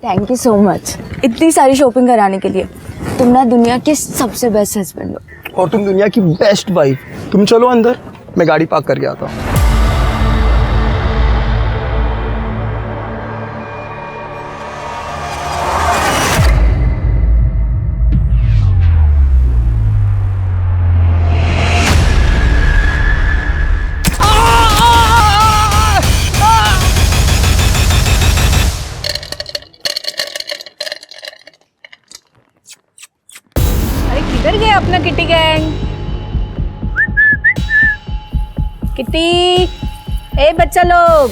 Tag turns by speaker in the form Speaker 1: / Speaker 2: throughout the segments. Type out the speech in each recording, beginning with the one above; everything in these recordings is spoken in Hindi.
Speaker 1: थैंक यू सो मच इतनी सारी शॉपिंग कराने के लिए। तुम ना दुनिया के सबसे बेस्ट हस्बैंड हो।
Speaker 2: और तुम दुनिया की बेस्ट वाइफ। तुम चलो अंदर, मैं गाड़ी पार्क करके आता हूँ।
Speaker 3: किधर गए अपना किटी गैंग? किटी, ए बच्चा लोग,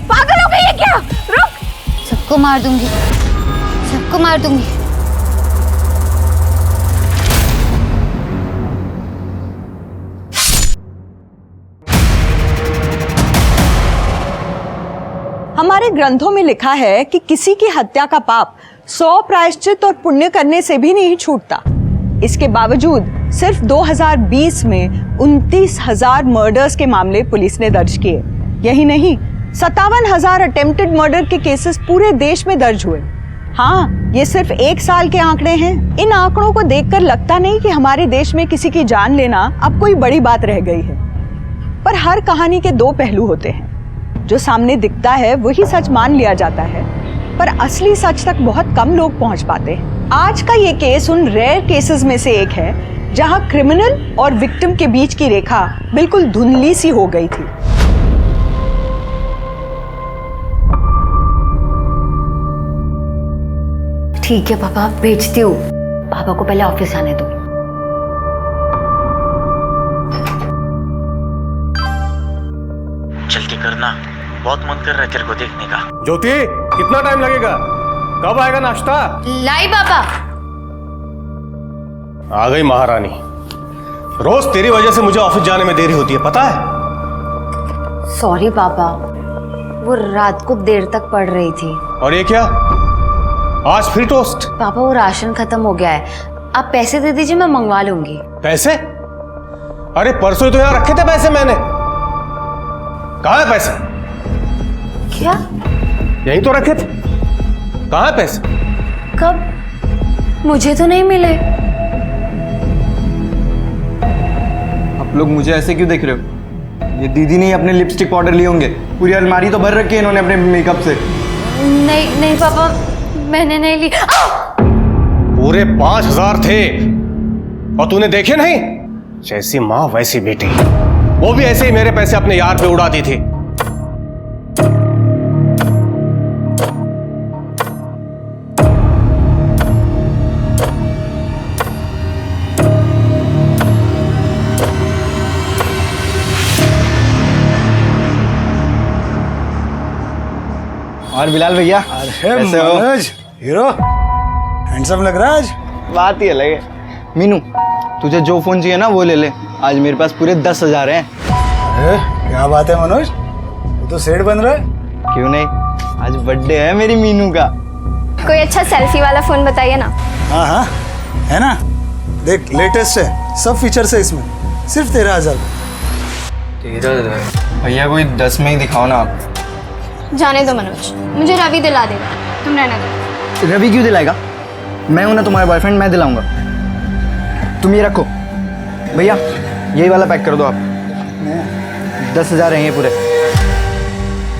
Speaker 3: पागल हो गई है क्या? रुक!
Speaker 4: सबको मार दूंगी, सबको मार दूंगी।
Speaker 3: हमारे ग्रंथों में लिखा है कि किसी की हत्या का पाप 100 प्रायश्चित और पुण्य करने से भी नहीं छूटता। इसके बावजूद सिर्फ 2020 में 29,000 मर्डर्स के मामले पुलिस ने दर्ज किए। यही नहीं, 57,000 अटेम्प्टेड मर्डर के केसेस पूरे देश में दर्ज हुए। हाँ, ये सिर्फ एक साल के आंकड़े हैं। इन आंकड़ों को देखकर लगता नहीं कि हमारे देश में किसी की जान लेना अब कोई बड़ी बात रह गई है। पर हर कहानी के दो पहलू होते हैं। जो सामने दिखता है वही सच मान लिया जाता है, पर असली सच तक बहुत कम लोग पहुंच पाते हैं। आज का ये केस उन रेयर केसेस में से एक है जहां क्रिमिनल और विक्टिम के बीच की रेखा बिल्कुल धुंधली सी हो गई थी।
Speaker 4: ठीक है पापा, भेजती हूँ। पापा को पहले ऑफिस आने दो।
Speaker 5: जल्दी करना, बहुत मन कर रहा है तेरे को देखने का।
Speaker 6: ज्योति, कितना टाइम लगेगा? कब आएगा नाश्ता?
Speaker 4: लाई पापा।
Speaker 6: आ गई महारानी। रोज तेरी वजह से मुझे ऑफिस जाने में देरी होती है, पता है?
Speaker 4: सॉरी पापा, वो रात को देर तक पढ़ रही थी।
Speaker 6: और ये क्या? आज फिर टोस्ट?
Speaker 4: पापा वो राशन खत्म हो गया है, आप पैसे दे दीजिए, मैं मंगवा लूंगी।
Speaker 6: पैसे? अरे परसों ही तो यहाँ रखे थे पैसे मैंने। कहाँ है पैसे?
Speaker 4: क्या?
Speaker 6: यहीं तो रखे थे। कहाँ है पैसे?
Speaker 4: कब? मुझे तो नहीं मिले।
Speaker 2: आप लोग मुझे ऐसे क्यों देख रहे हो? ये दीदी ने अपने लिपस्टिक पाउडर लिए होंगे। पूरी अलमारी तो भर रखी है इन्होंने अपने मेकअप से।
Speaker 4: नहीं नहीं पापा, मैंने नहीं ली।
Speaker 6: पूरे 5,000 थे और तूने देखे नहीं? जैसी माँ वैसी बेटी। वो भी ऐसे ही मेरे पैसे अपने यार पे उड़ा दी थी।
Speaker 2: और बिलाल भैया,
Speaker 7: अरे मनोज, हीरो हैंडसम लग रहा है आज।
Speaker 2: बात ही अलग है। मीनू, तुझे जो फोन चाहिए ना वो ले ले। आज मेरे पास पूरे 10,000 हैं।
Speaker 7: अरे क्या बात है मनोज, वो तो सेठ बन रहा है।
Speaker 2: क्यों नहीं, आज बर्थडे है मेरी मीनू का।
Speaker 1: कोई अच्छा सेल्फी वाला फोन बताइए ना।
Speaker 7: हाँ हाँ, है ना, देख लेटेस्ट है, सब फीचर्स है इसमें, सिर्फ 13,000।
Speaker 2: भैया कोई 10 में ही दिखाओ ना आप।
Speaker 1: जाने दो मनोज, मुझे रवि दिला देगा, तुम रहने दो।
Speaker 2: रवि क्यों दिलाएगा? मैं हूं ना तुम्हारा बॉयफ्रेंड, मैं दिलाऊंगा। तुम ये रखो भैया, यही वाला पैक कर दो आप। 10,000 हैं ये पूरे।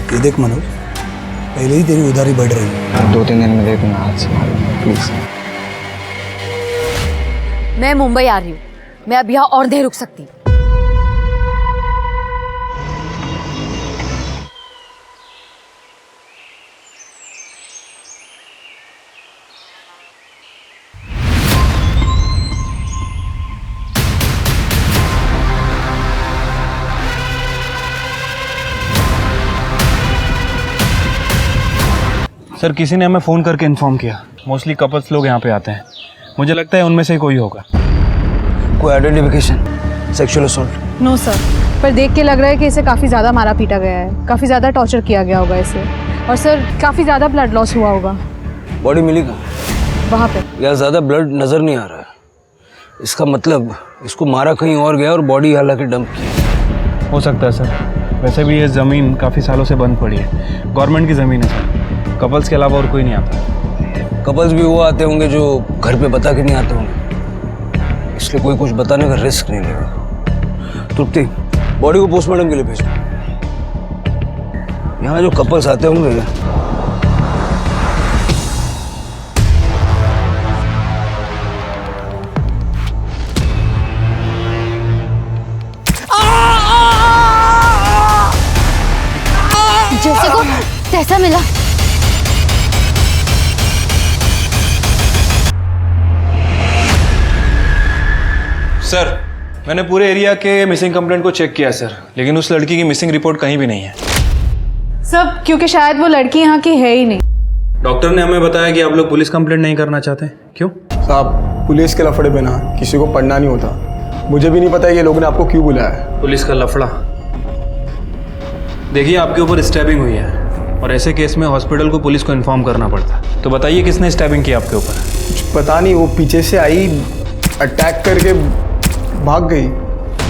Speaker 7: ये देख मनोज, पहले ही तेरी उधारी बढ़ रही है।
Speaker 2: 2-3 दिन में दे दूंगा हाथ से, प्लीज।
Speaker 4: मैं मुंबई आ रही हूँ, मैं अब यहाँ और देर रुक सकती।
Speaker 8: सर, किसी ने हमें फ़ोन करके इन्फॉर्म किया। मोस्टली कपल्स लोग यहाँ पे आते हैं। मुझे लगता है उनमें से कोई होगा।
Speaker 2: कोई identification? Sexual assault?
Speaker 3: No sir, पर देख के लग रहा है कि इसे काफ़ी ज़्यादा मारा पीटा गया है, काफ़ी ज़्यादा टॉर्चर किया गया होगा इसे, और सर काफ़ी ज़्यादा ब्लड लॉस हुआ होगा।
Speaker 9: बॉडी मिली कहाँ?
Speaker 3: वहाँ पे
Speaker 9: यार ज़्यादा ब्लड नज़र नहीं आ रहा है। इसका मतलब इसको मारा कहीं और गया और बॉडी हालांकि डंप की।
Speaker 8: हो सकता है सर। वैसे भी ये ज़मीन काफ़ी सालों से बंद पड़ी है, गवर्नमेंट की ज़मीन है सर। कपल्स के अलावा और कोई नहीं आता।
Speaker 9: कपल्स भी वो आते होंगे जो घर पे बता के नहीं आते होंगे, इसलिए कोई कुछ बताने का रिस्क नहीं लेगा। तृप्ति, बॉडी को पोस्टमार्टम के लिए भेजो। यहाँ जो कपल्स आते होंगे
Speaker 4: जैसे को तैसा मिला।
Speaker 8: सर, मैंने पूरे एरिया के मिसिंग कंप्लेंट को चेक किया सर, लेकिन उस लड़की की मिसिंग रिपोर्ट कहीं भी नहीं है।
Speaker 10: सब क्योंकि शायद वो लड़की यहाँ की है ही नहीं।
Speaker 8: डॉक्टर ने हमें बताया कि आप लोग पुलिस कंप्लेंट नहीं करना चाहते। क्यों?
Speaker 7: साहब, पुलिस के लफड़े में ना किसी को पढ़ना नहीं होता। मुझे भी नहीं पता ये लोगों ने आपको क्यों बुलाया है।
Speaker 8: पुलिस का लफड़ा? देखिए, आपके ऊपर स्टैबिंग हुई है और ऐसे केस में हॉस्पिटल को पुलिस को इन्फॉर्म करना पड़ता है। तो बताइए किसने स्टैबिंग की आपके ऊपर?
Speaker 7: कुछ पता नहीं, वो पीछे से आई, अटैक करके भाग गई।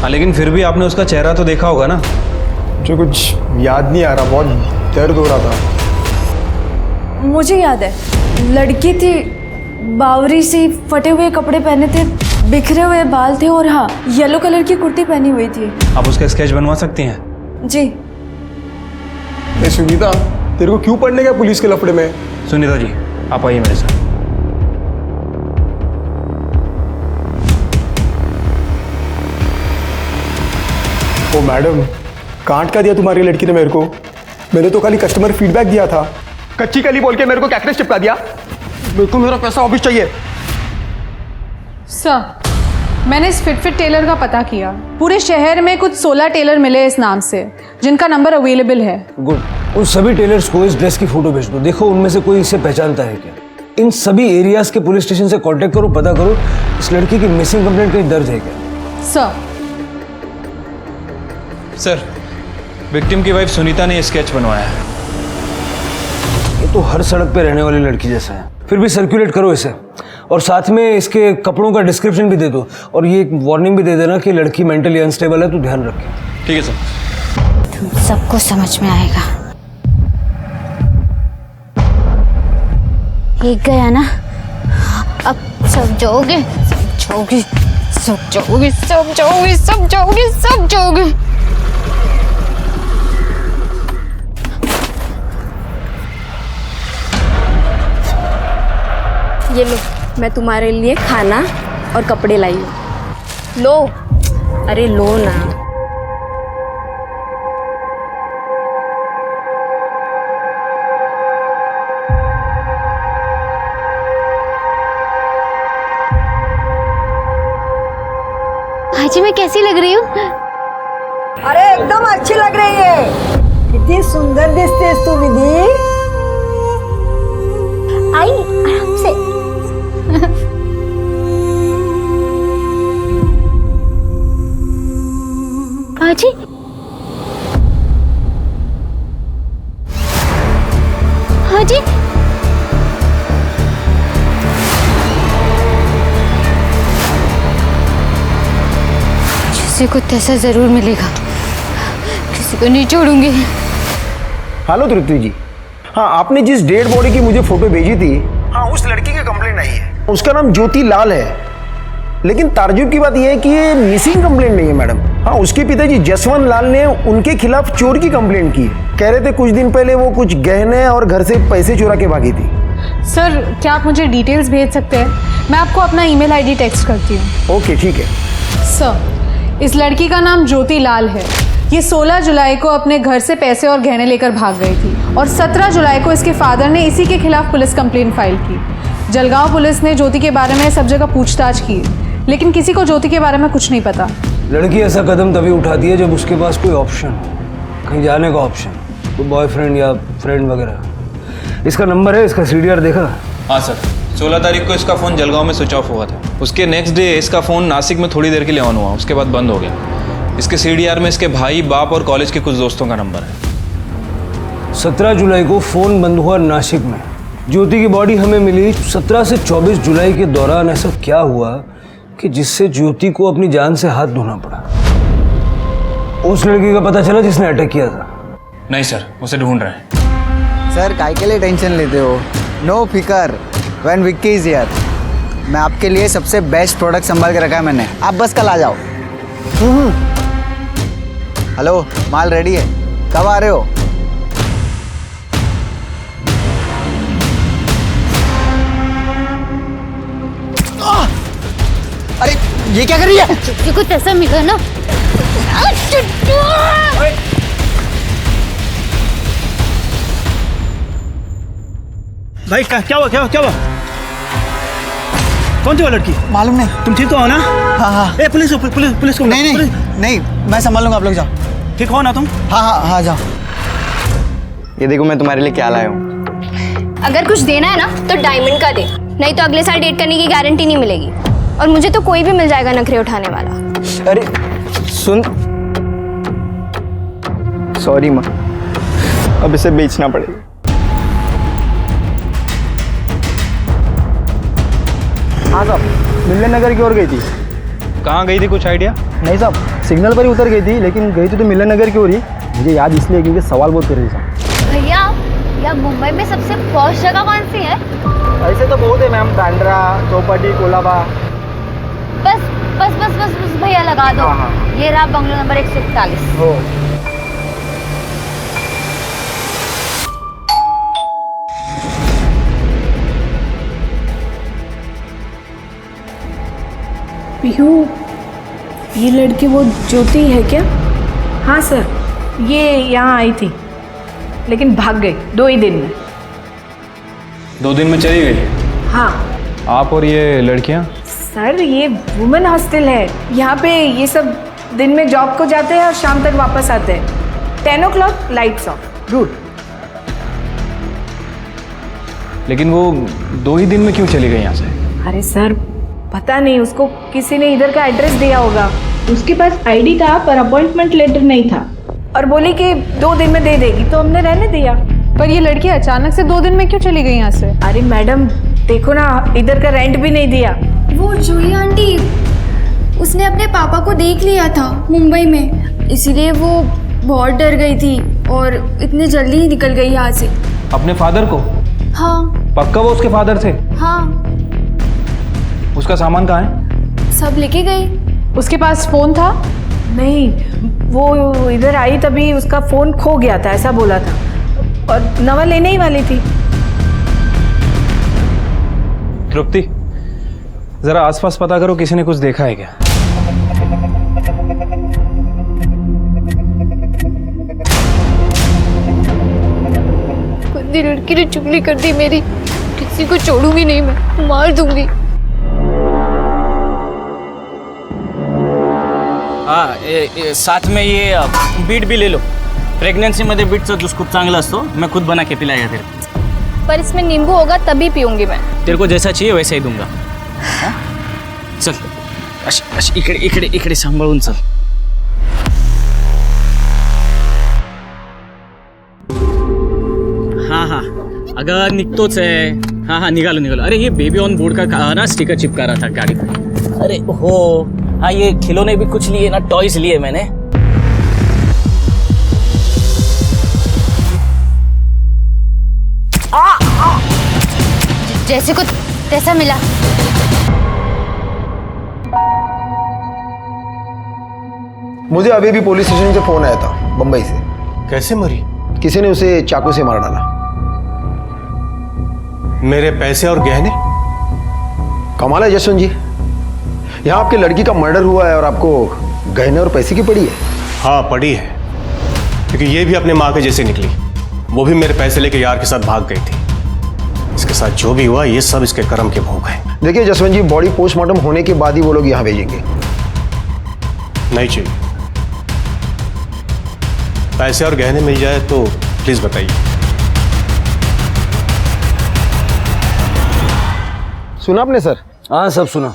Speaker 8: हाँ, लेकिन फिर भी आपने उसका चेहरा तो देखा होगा ना?
Speaker 7: मुझे कुछ याद नहीं आ रहा, बहुत दर्द हो रहा था।
Speaker 1: मुझे याद है, लड़की थी, बावरी सी, फटे हुए कपड़े पहने थे, बिखरे हुए बाल थे और हाँ, येलो कलर की कुर्ती पहनी हुई थी।
Speaker 8: आप उसका स्केच बनवा सकती हैं?
Speaker 1: जी।
Speaker 7: सुनीता, तेरे को क्यों पढ़ने गया पुलिस के लफड़े में?
Speaker 8: सुनीता जी, आप आइए मेरे साथ।
Speaker 7: ओ मैडम, कांट का दिया तुम्हारी लड़की ने मेरे को। मैंने तो खाली कस्टमर फीडबैक दिया था। कच्ची कली बोल के मेरे को कैक्टस चिपका दिया। मेरे को मेरा पैसा वापस चाहिए।
Speaker 10: सर, मैंने इस फिट टेलर का पता किया। पूरे शहर में कुछ 16 टेलर मिले इस नाम से, जिनका नंबर अवेलेबल है।
Speaker 9: गुड। उन सभी टेलर्स को इस ड्रेस की फोटो भेज दो। देखो उनमें से कोई इसे पहचानता है क्या। इन सभी एरियाज के पुलिस स्टेशन से कांटेक्ट करो, पता करो इस लड़की की मिसिंग कंप्लेंट कहीं दर्ज है क्या।
Speaker 8: सर, विक्टिम की वाइफ सुनीता ने स्केच बनवाया है।
Speaker 9: ये तो हर सड़क पे रहने वाली लड़की जैसा है। फिर भी सर्कुलेट करो इसे, और साथ में इसके कपड़ों का डिस्क्रिप्शन भी दे दो, और ये एक वार्निंग भी दे देना कि लड़की मेंटली अनस्टेबल है, तो ध्यान रखें।
Speaker 8: ठीक है सर।
Speaker 4: तुम सबको समझ में आएगा। एक गया ना, अब सब जाओगे, सब जाओगे, सब जाओगे, सब जाओगे, सब जाओगे, सब जाओगे।
Speaker 1: ये लो, मैं तुम्हारे लिए खाना और कपड़े लाई हूँ। लो, अरे लो ना।
Speaker 4: भाजी, मैं कैसी लग रही हूँ?
Speaker 3: अरे एकदम अच्छी लग रही है। कितनी सुंदर दिखती तू दीदी।
Speaker 4: आई आराम से। भाजी, भाजी, किसी को तैसा जरूर मिलेगा, किसी को नहीं छोड़ूंगी।
Speaker 2: हेलो तृप्ति जी, हाँ आपने जिस डेड बॉडी की मुझे फोटो भेजी थी, हाँ उस लड़की की कंप्लेंट आई है। उसका नाम ज्योति लाल है, लेकिन ताज्जुब की बात यह है कि ये मिसिंग कंप्लेंट नहीं है मैडम। हाँ, उसके पिताजी जसवंत लाल ने उनके खिलाफ चोर की कंप्लेंट की। कह रहे थे कुछ दिन पहले वो कुछ गहने और घर से पैसे चुरा के भागी थी।
Speaker 10: सर, क्या आप मुझे डिटेल्स भेज सकते हैं? मैं आपको अपना ईमेल आईडी टेक्स्ट करती हूँ।
Speaker 2: ओके ठीक है।
Speaker 10: सर, इस लड़की का नाम ज्योति लाल है। ये 16 जुलाई को अपने घर से पैसे और गहने लेकर भाग गई थी और 17 जुलाई को इसके फादर ने इसी के खिलाफ पुलिस कंप्लेंट फाइल की। जलगांव पुलिस ने ज्योति के बारे में सब जगह पूछताछ की, लेकिन किसी को ज्योति के बारे में कुछ नहीं पता।
Speaker 9: लड़की ऐसा कदम तभी उठाती है जब उसके पास कोई ऑप्शन हो, कहीं जाने का ऑप्शन, कोई बॉयफ्रेंड या फ्रेंड वगैरह। इसका नंबर है, इसका सीडीआर देखा?
Speaker 8: हाँ सर, 16 तारीख को इसका फ़ोन जलगांव में स्विच ऑफ हुआ था। उसके नेक्स्ट डे इसका फ़ोन नासिक में थोड़ी देर के लिए ऑन हुआ, उसके बाद बंद हो गया। इसके सीडीआर में इसके भाई, बाप और कॉलेज के कुछ दोस्तों का नंबर है।
Speaker 9: 17 जुलाई को फ़ोन बंद हुआ नासिक में। ज्योति की बॉडी हमें मिली 17 से 24 जुलाई के दौरान। ऐसा क्या हुआ कि जिससे ज्योति को अपनी जान से हाथ धोना पड़ा? उस लड़की का पता चला जिसने अटैक किया था?
Speaker 8: नहीं सर, उसे ढूंढ रहे हैं।
Speaker 11: सर काय के लिए टेंशन लेते हो? नो फिकर, व्हेन विक्की इज हियर। मैं आपके लिए सबसे बेस्ट प्रोडक्ट संभाल के रखा है मैंने, आप बस कल आ जाओ। हेलो, माल रेडी है, कब आ रहे हो? अरे ये क्या कर रही है?
Speaker 4: चुटकी को ऐसा मिला ना।
Speaker 12: भाई क्या हुआ कौन थी वो लड़की?
Speaker 11: मालूम नहीं।
Speaker 12: तुम ठीक तो हो ना?
Speaker 11: हाँ हाँ।
Speaker 12: ए पुलिस को
Speaker 11: नहीं, मैं संभाल लूंगा, आप लोग जाओ।
Speaker 12: ठीक हो ना तुम?
Speaker 11: हाँ जाओ। ये देखो मैं तुम्हारे लिए क्या लाया हूँ।
Speaker 4: अगर कुछ देना है ना तो डायमंड का दे, नहीं तो अगले साल डेट करने की गारंटी नहीं मिलेगी। और मुझे तो कोई भी मिल जाएगा नखरे उठाने वाला।
Speaker 11: अरे सुन, सॉरी माँ, अब इसे बेचना पड़ेगा। हाँ साहब, मिलन नगर की ओर गई थी।
Speaker 8: कहाँ गई थी, कुछ आइडिया?
Speaker 11: नहीं साहब, सिग्नल पर ही उतर गई थी, लेकिन गई तो मिलन नगर की ओर ही। मुझे याद इसलिए क्योंकि सवाल बहुत कर रही साहब।
Speaker 4: भैया, या मुंबई में सबसे पॉश जगह कौन सी है?
Speaker 11: ऐसे तो बहुत है मैम, बांद्रा, चौपाटी, कोलाबा।
Speaker 4: बस भैया लगा दो।
Speaker 11: हाँ।
Speaker 4: ये रहा बंगलो नंबर 141।
Speaker 11: हो।
Speaker 1: पीहू, ये लड़की वो ज्योति है क्या?
Speaker 10: हाँ सर, ये यहाँ आई थी लेकिन भाग गई 2 ही दिन में।
Speaker 8: 2 दिन में चली गई?
Speaker 10: हाँ
Speaker 8: आप और ये लड़कियाँ?
Speaker 10: सर, ये वुमेन हॉस्टल है। यहाँ पे ये सब दिन में जॉब को जाते हैं और शाम तक वापस आते हैं। 10 o'clock लाइट्स ऑफ। गुड।
Speaker 8: लेकिन वो 2 ही दिन में क्यों चली गई यहाँ से?
Speaker 10: अरे सर, पता नहीं, उसको किसी ने इधर का एड्रेस दिया होगा। उसके पास आईडी था पर अपॉइंटमेंट लेटर नहीं था, और बोली कि 2 दिन में दे देगी, तो हमने रहने दिया। पर ये लड़की अचानक से 2 दिन में क्यों चली गई यहाँ से? अरे मैडम देखो ना, इधर का रेंट भी नहीं दिया।
Speaker 1: वो जूही आंटी, उसने अपने पापा को देख लिया था मुंबई में, इसीलिए वो बहुत डर गई थी और इतनी जल्दी ही निकल गई यहाँ से।
Speaker 8: अपने फादर को?
Speaker 1: हाँ।
Speaker 8: पक्का वो उसके फादर थे?
Speaker 1: हाँ।
Speaker 8: उसका सामान कहाँ है?
Speaker 1: सब लेके गई।
Speaker 10: उसके पास फोन था? नहीं, वो इधर आई तभी उसका फोन खो गया था, ऐसा बोला था, और नवा लेने ही वाली थी।
Speaker 8: तृप्ति, जरा आसपास पता करो, किसी ने कुछ देखा है क्या?
Speaker 4: गंदी लड़की ने चुगली कर दी मेरी, किसी को छोड़ूंगी नहीं, मैं मार दूंगी।
Speaker 5: हाँ, साथ में ये बीट भी ले लो। प्रेग्नेंसीमध्ये बीटचा ज्यूस खूप चांगला असतो, मैं खुद बना के पिलाएगा तेरे को।
Speaker 4: पर इसमें नींबू होगा तभी पीऊंगी मैं।
Speaker 5: तेरे को जैसा चाहिए वैसा ही दूंगा। हाँ? चल, अशी इकडे सांभाळून चल। हाँ, अगं निघतोच आहे। हाँ, निघालो। अरे ये बेबी ऑन बोर्ड का ना स्टिकर चिपका रहा था गाड़ी पर। अरे हो, हाँ, ये खिलौने भी कुछ लिए ना, टॉयज लिए मैंने।
Speaker 4: जैसे को तैसा मिला।
Speaker 2: मुझे अभी भी पुलिस स्टेशन से फोन आया था बम्बई से।
Speaker 6: कैसे मरी?
Speaker 2: किसी ने उसे चाकू से मार डाला।
Speaker 6: मेरे पैसे और गहने?
Speaker 2: कमाल है जसवंत जी, यहाँ आपके लड़की का मर्डर हुआ है और आपको गहने और पैसे की पड़ी है।
Speaker 6: हाँ पड़ी है, क्योंकि ये भी अपने माँ के जैसे निकली। वो भी मेरे पैसे लेके यार के साथ भाग गई थी। इसके साथ जो भी हुआ ये सब इसके कर्म के भोग है।
Speaker 2: देखिए जसवंत जी, बॉडी पोस्टमार्टम होने के बाद ही वो लोग यहाँ भेजेंगे।
Speaker 6: नहीं चाहिए। पैसे और गहने मिल जाए तो प्लीज बताइए।
Speaker 2: सुना आपने सर?
Speaker 9: हाँ सब सुना।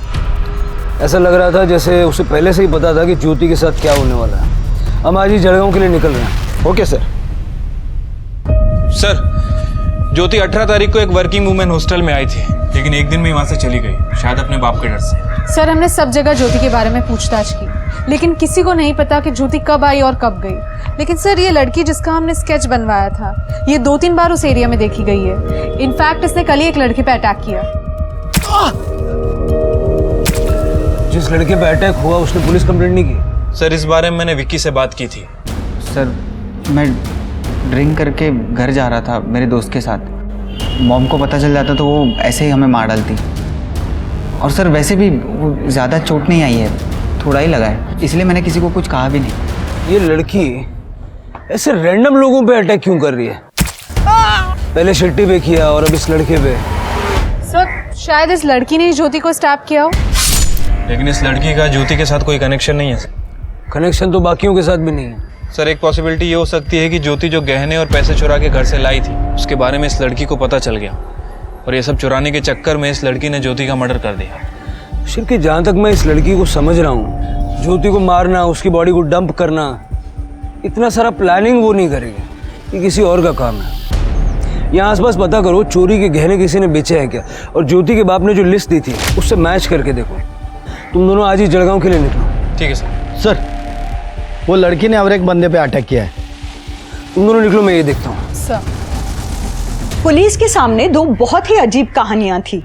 Speaker 9: ऐसा लग रहा था जैसे उसे पहले से ही पता था कि ज्योति के साथ क्या होने वाला है। हम आज ही जड़गांव के लिए निकल रहे हैं।
Speaker 2: Okay sir.
Speaker 8: सर, ज्योति 18 तारीख को एक वर्किंग वुमेन हॉस्टल में आई थी, लेकिन एक दिन में वहां से चली गई, शायद अपने बाप के डर से।
Speaker 10: सर हमने सब जगह ज्योति के बारे में पूछताछ की, लेकिन किसी को नहीं पता कि ज्योति कब आई और कब गई। लेकिन सर ये लड़की जिसका हमने स्केच बनवाया था, ये 2-3 बार उस एरिया में देखी गई है। इनफैक्ट इसने कल ही एक लड़के पे अटैक किया।
Speaker 9: जिस लड़के पे अटैक हुआ उसने पुलिस कंप्लेंट नहीं की?
Speaker 8: सर इस बारे में मैंने विक्की से बात की थी।
Speaker 11: सर मैं ड्रिंक करके घर जा रहा था मेरे दोस्त के साथ। मॉम को पता चल जाता तो वो ऐसे ही हमें मार डालती। और सर वैसे भी वो ज़्यादा चोट नहीं आई है, थोड़ा ही लगा है, इसलिए मैंने किसी को कुछ कहा भी नहीं।
Speaker 9: ये लड़की ऐसे रैंडम लोगों पे अटैक क्यों कर रही है? पहले शिट्टी पे किया और अब इस लड़के पे।
Speaker 10: सर शायद इस लड़की ने ही ज्योति को स्टैप किया हो।
Speaker 8: लेकिन इस लड़की का ज्योति के साथ कोई कनेक्शन नहीं है सर।
Speaker 9: कनेक्शन तो बाकियों के साथ भी नहीं है
Speaker 8: सर। एक पॉसिबिलिटी ये हो सकती है कि ज्योति जो गहने और पैसे चुरा के घर से लाई थी, उसके बारे में इस लड़की को पता चल गया और ये सब चुराने के चक्कर में इस लड़की ने ज्योति का मर्डर कर दिया।
Speaker 9: शिरकी, जहाँ तक मैं इस लड़की को समझ रहा हूँ, ज्योति को मारना, उसकी बॉडी को डंप करना, इतना सारा प्लानिंग वो नहीं करेगी। ये किसी और का काम है। यहाँ आसपास पता करो चोरी के गहने किसी ने बेचे हैं क्या, और ज्योति के बाप ने जो लिस्ट दी थी उससे मैच करके देखो। तुम दोनों आज ही जलगांव के लिए निकलो।
Speaker 8: ठीक है सर।
Speaker 2: सर वो लड़की ने और एक बंदे पे अटैक किया है।
Speaker 9: तुम दोनों निकलो, मैं ये देखता हूँ।
Speaker 10: सर
Speaker 3: पुलिस के सामने दो बहुत ही अजीब कहानियां थी।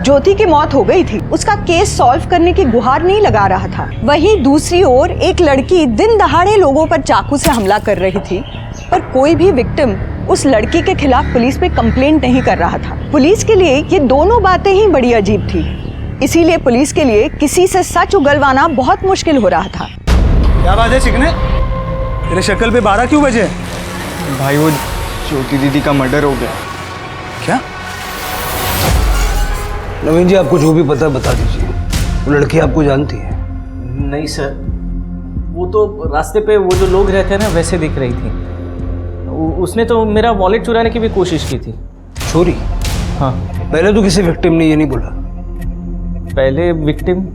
Speaker 3: ज्योति की मौत हो गई थी, उसका केस सॉल्व करने की गुहार नहीं लगा रहा था। वहीं दूसरी ओर एक लड़की दिन दहाड़े लोगों पर चाकू से हमला कर रही थी, पर कोई भी विक्टिम उस लड़की के खिलाफ पुलिस पे कंप्लेंट नहीं कर रहा था। पुलिस के लिए ये दोनों बातें ही बड़ी अजीब थी, इसीलिए पुलिस के लिए किसी से सच उगलवाना बहुत मुश्किल हो रहा था।
Speaker 12: क्या बात है चिकने, तेरे शक्ल पे 12 क्यों बजे?
Speaker 11: भाई वो ज्योति दीदी का मर्डर हो गया।
Speaker 9: क्या? नवीन जी, आपको जो भी पता बता दीजिए। वो लड़की आपको जानती है?
Speaker 5: नहीं सर, वो तो रास्ते पे वो जो लोग रहते हैं ना वैसे दिख रही थी। उसने तो मेरा वॉलेट चुराने की भी कोशिश की थी।
Speaker 9: चोरी?
Speaker 5: हाँ।
Speaker 9: पहले तो किसी विक्टिम ने ये नहीं बोला।
Speaker 5: पहले विक्टिम?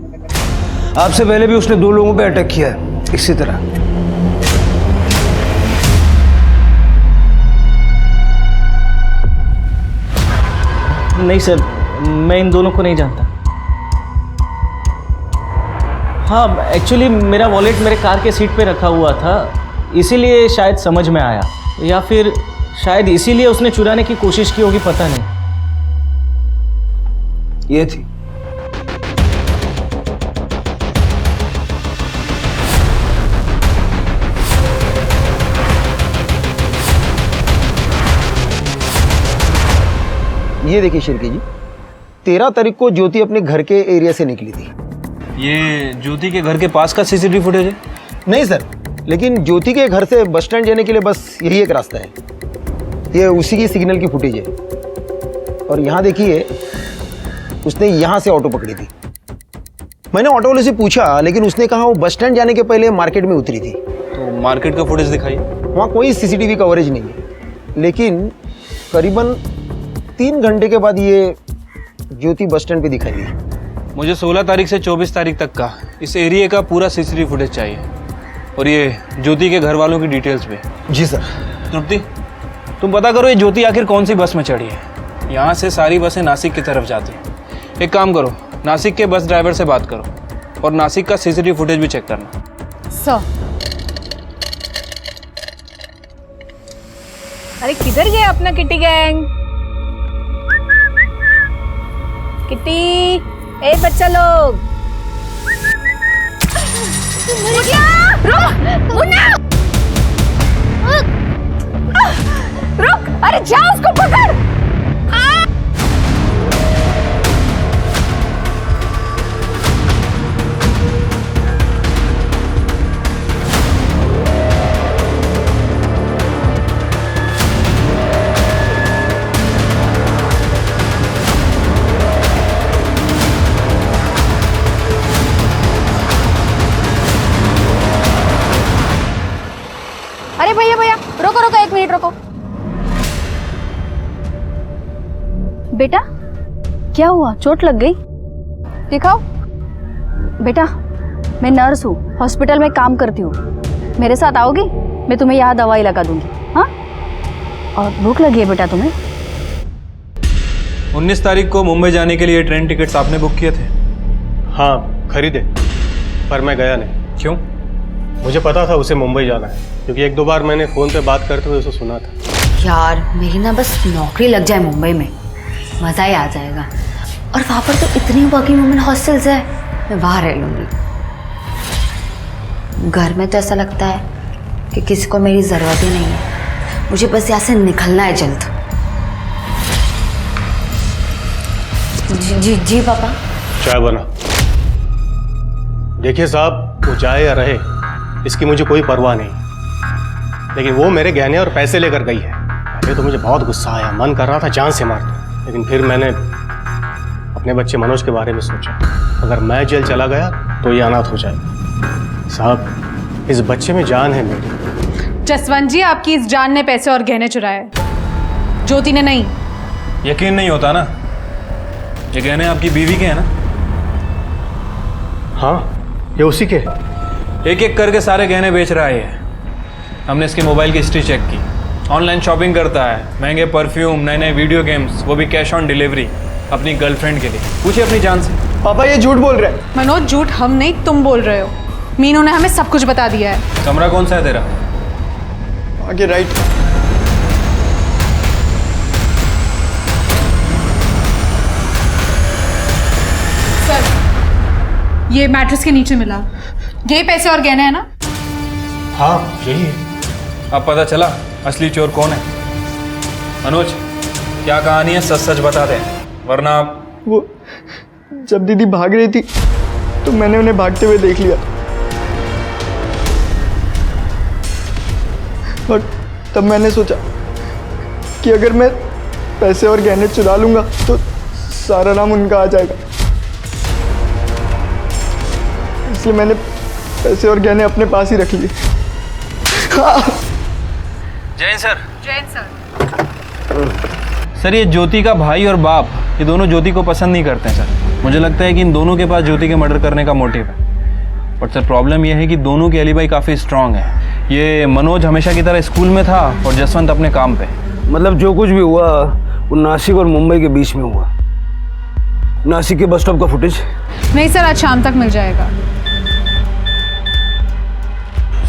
Speaker 9: आपसे पहले भी उसने 2 लोगों पे अटैक किया है इसी तरह।
Speaker 5: नहीं सर, मैं इन दोनों को नहीं जानता। हाँ, एक्चुअली मेरा वॉलेट मेरे कार के सीट पे रखा हुआ था, इसीलिए शायद समझ में आया, या फिर शायद इसीलिए उसने चुराने की कोशिश की होगी, पता नहीं।
Speaker 9: ये थी।
Speaker 2: ये देखिए शिरकी जी, 13 तारीख को ज्योति अपने घर के एरिया से निकली थी।
Speaker 8: ये ज्योति के घर के पास का सीसीटीवी फुटेज है?
Speaker 2: नहीं सर, लेकिन ज्योति के घर से बस स्टैंड जाने के लिए बस यही एक रास्ता है। ये उसी की सिग्नल की फुटेज है। और यहाँ देखिए, उसने यहाँ से ऑटो पकड़ी थी। मैंने ऑटो वाले से पूछा, लेकिन उसने कहा वो बस स्टैंड जाने के पहले मार्केट में उतरी थी।
Speaker 8: तो मार्केट का फुटेज दिखाइए।
Speaker 2: वहाँ कोई सीसीटीवी कवरेज नहीं है, लेकिन करीबन 3 घंटे के बाद ये ज्योति बस स्टैंड पे दिखाई दी।
Speaker 8: मुझे 16 तारीख से 24 तारीख तक का इस एरिया का पूरा सीसीटीवी फुटेज चाहिए, और ये ज्योति के घर वालों की डिटेल्स पे।
Speaker 2: जी सर।
Speaker 8: तृप्ति, तुम पता करो ये ज्योति आखिर कौन सी बस में चढ़ी है। यहाँ से सारी बसें नासिक की तरफ जाती हैं। एक काम करो, नासिक के बस ड्राइवर से बात करो और नासिक का सीसीटीवी फुटेज भी चेक करना।
Speaker 10: सर।
Speaker 13: अरे किधर गए अपना किटी गैंग? किटी, ए बच्चा लोग, रुक, अरे जा उसको पकड़। अरे भैया भैया, रोको रोको, 1 मिनट रोको। बेटा क्या हुआ, चोट लग गई? दिखाओ। बेटा मैं नर्स हूँ, हॉस्पिटल में काम करती हूँ, मेरे साथ आओगी? मैं तुम्हें यहाँ दवाई लगा दूंगी। हाँ, और भूख लगी है बेटा तुम्हें?
Speaker 8: 19 तारीख को मुंबई जाने के लिए ट्रेन टिकट्स आपने बुक किए थे?
Speaker 6: हाँ खरीदे, पर मैं गया नहीं।
Speaker 8: क्यों?
Speaker 6: मुझे पता था उसे मुंबई जाना है, क्योंकि एक दो बार मैंने फ़ोन पे बात करते हुए उसे सुना था।
Speaker 13: यार मेरी ना बस नौकरी लग जाए मुंबई में, मज़ा ही आ जाएगा। और वहाँ पर तो इतनी वर्किंग वुमेन हॉस्टल्स है, मैं वहाँ रह लूँगी। घर में तो ऐसा लगता है कि किसी को मेरी ज़रूरत ही नहीं है। मुझे बस यहाँ से निकलना है जल्द। जी जी पापा।
Speaker 6: चाय बना। देखिए साहब, वो जाए या रहे इसकी मुझे कोई परवाह नहीं, लेकिन वो मेरे गहने और पैसे लेकर गई है। पहले तो मुझे बहुत गुस्सा आया, मन कर रहा था जान से मार दूं, लेकिन फिर मैंने अपने बच्चे मनोज के बारे में सोचा। अगर मैं जेल चला गया तो ये अनाथ हो जाएगा। साहब, इस बच्चे में जान है मेरी।
Speaker 10: जसवंत जी, आपकी इस जान ने पैसे और गहने चुराए, ज्योति ने नहीं।
Speaker 8: यकीन नहीं होता ना, ये गहने आपकी बीवी के हैं ना?
Speaker 6: हाँ, ये उसी के हैं।
Speaker 8: एक एक करके सारे गहने बेच रहा है ये। हमने इसके मोबाइल की हिस्ट्री चेक की, ऑनलाइन शॉपिंग करता है, महंगे परफ्यूम, नए नए वीडियो गेम्स, वो भी कैश ऑन डिलीवरी अपनी गर्लफ्रेंड के लिए। पूछिए अपनी जान से।
Speaker 7: पापा ये झूठ बोल रहे हैं।
Speaker 10: मनोज, झूठ हम नहीं तुम बोल रहे हो। मीनू ने हमें सब कुछ बता दिया है।
Speaker 8: कमरा कौन सा है तेरा?
Speaker 7: आगे राइट।
Speaker 10: सर, ये मैट्रेस के नीचे मिला, ये पैसे और गहने हैं ना?
Speaker 6: हाँ यही है।
Speaker 8: अब पता चला असली चोर कौन है। मनोज, क्या कहानी है, सच सच बता दे, वरना आप।
Speaker 7: वो जब दीदी भाग रही थी तो मैंने उन्हें भागते हुए देख लिया, और तब मैंने सोचा कि अगर मैं पैसे और गहने चुरा लूंगा तो सारा नाम उनका आ जाएगा। इसलिए मैंने पैसे और गहने अपने पास ही रख लिए। हाँ।
Speaker 8: Jain sir.
Speaker 10: Jain sir.
Speaker 8: Sir, ये ज्योति का भाई और बाप, ये दोनों ज्योति को पसंद नहीं करते हैं सर। मुझे लगता है कि इन दोनों के पास ज्योति के मर्डर करने का मोटिव है। बट सर, प्रॉब्लम ये है कि दोनों की एलिबाई काफ़ी स्ट्रांग है। ये मनोज हमेशा की तरह स्कूल में था और जसवंत अपने काम पे।
Speaker 9: मतलब जो कुछ भी हुआ वो नासिक और मुंबई के बीच में हुआ। नासिक के बस स्टॉप का फुटेज?
Speaker 10: नहीं सर, आज शाम तक मिल जाएगा।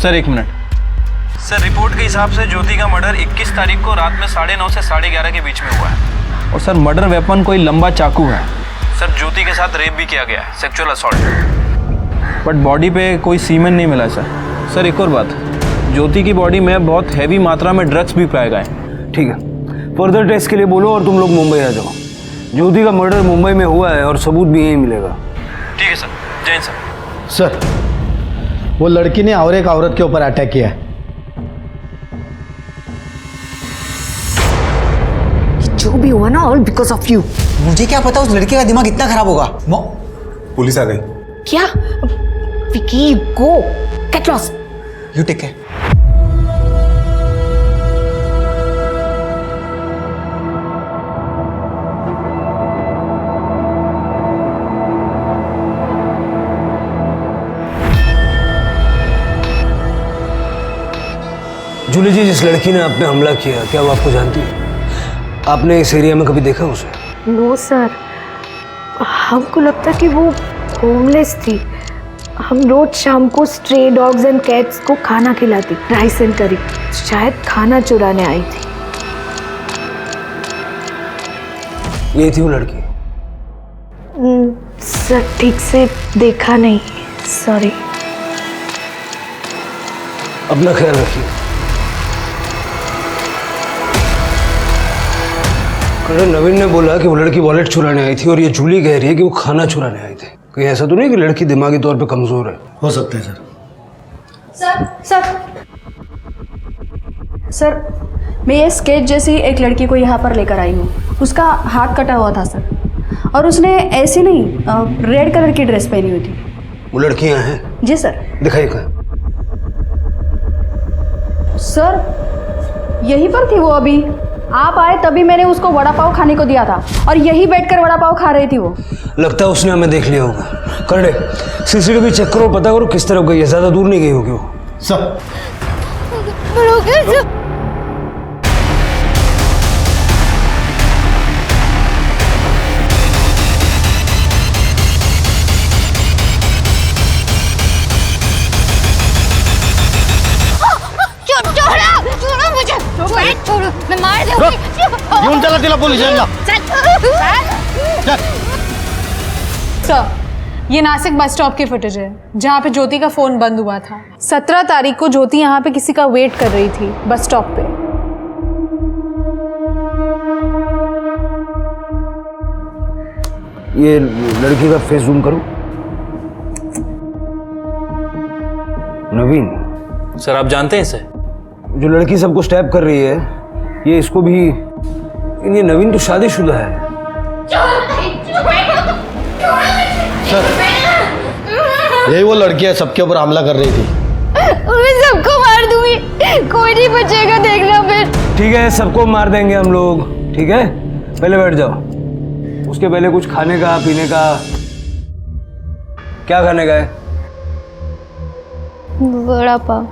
Speaker 8: सर एक मिनट। सर, रिपोर्ट के हिसाब से ज्योति का मर्डर 21 तारीख को रात में 9:30 से 11:30 के बीच में हुआ है। और सर, मर्डर वेपन कोई लंबा चाकू है। सर, ज्योति के साथ रेप भी किया गया है, सेक्सुअल असॉल्ट। बट बॉडी पे कोई सीमेन नहीं मिला सर। सर एक और बात, ज्योति की बॉडी में बहुत हैवी मात्रा में ड्रग्स भी पाए गए।
Speaker 9: ठीक है, फर्दर टेस्ट के लिए बोलो और तुम लोग मुंबई आ जाओ। ज्योति का मर्डर मुंबई में हुआ है और सबूत भी यहीं मिलेगा।
Speaker 8: ठीक है सर। जैन सर।
Speaker 14: सर, वो लड़की ने और एक औरत के ऊपर अटैक किया है।
Speaker 13: जो भी हुआ ना, ऑल बिकॉज ऑफ यू।
Speaker 11: मुझे क्या पता उस लड़के का दिमाग इतना खराब होगा।
Speaker 12: पुलिस आ गई।
Speaker 13: क्या? Vicky, go get lost.
Speaker 11: You take care.
Speaker 9: Julie ji, जिस लड़की ने आप पे हमला किया, क्या वो आपको जानती है? आपने इस एरिया में कभी देखा उसे?
Speaker 15: नो सर, हमको लगता कि वो होमलेस थी। हम रोज शाम को स्ट्रे डॉग्स एंड कैट्स को खाना खिलाती, राइस एंड करी। शायद खाना चुराने आई थी।
Speaker 9: ये थी वो लड़की?
Speaker 15: सर, ठीक से देखा नहीं, सॉरी।
Speaker 9: अपना ख्याल रखिए। अरे नवीन ने बोला कि वो लड़की वॉलेट चुराने आई थी और ये जूली कह रही है कि वो खाना चुराने आए थे। कहीं ऐसा तो नहीं कि लड़की दिमागी तौर पे कमजोर है?
Speaker 14: हो सकता है सर।
Speaker 13: सर, मैं ये स्केच जैसी एक लड़की को यहाँ पर लेकर आई हूँ। उसका हाथ कटा हुआ था सर, और उसने ऐसी नहीं रेड कलर की ड्रेस पहनी हुई थी।
Speaker 9: वो लड़कियाँ हैं?
Speaker 13: जी सर।
Speaker 9: दिखाइए कहाँ?
Speaker 13: सर, यहीं पर थी वो। अभी आप आए तभी मैंने उसको वड़ा पाव खाने को दिया था, और यहीं बैठकर वड़ा पाव खा रही थी वो।
Speaker 9: लगता है उसने हमें देख लिया होगा। करडे, सीसीटीवी चेक करो, पता करो किस तरफ गई है। ज्यादा दूर नहीं गई होगी वो।
Speaker 14: सर,
Speaker 4: छोड़ो, मैं मार दूंगी।
Speaker 14: घेऊन चला तिला पोलीस स्टेशनला.
Speaker 10: सर, ये नासिक बस स्टॉप की फुटेज है जहाँ पे ज्योति का फोन बंद हुआ था। 17 तारीख को ज्योति यहाँ पे किसी का वेट कर रही थी बस स्टॉप पे।
Speaker 9: ये लड़की का फेस जूम करूं? नवीन
Speaker 8: सर आप जानते हैं इसे?
Speaker 9: जो लड़की सबको स्टैप कर रही है, ये इसको भी, ये नवीन तो शादीशुदा है।
Speaker 14: यही वो लड़की है सबके ऊपर हमला कर रही थी.
Speaker 1: मैं सबको मार दूंगी, कोई नहीं बचेगा, देखना फिर।
Speaker 9: ठीक है, सबको मार देंगे हम लोग, ठीक है? पहले बैठ जाओ। उसके पहले कुछ खाने का, पीने का, क्या खाने का है?
Speaker 4: बड़ा पाव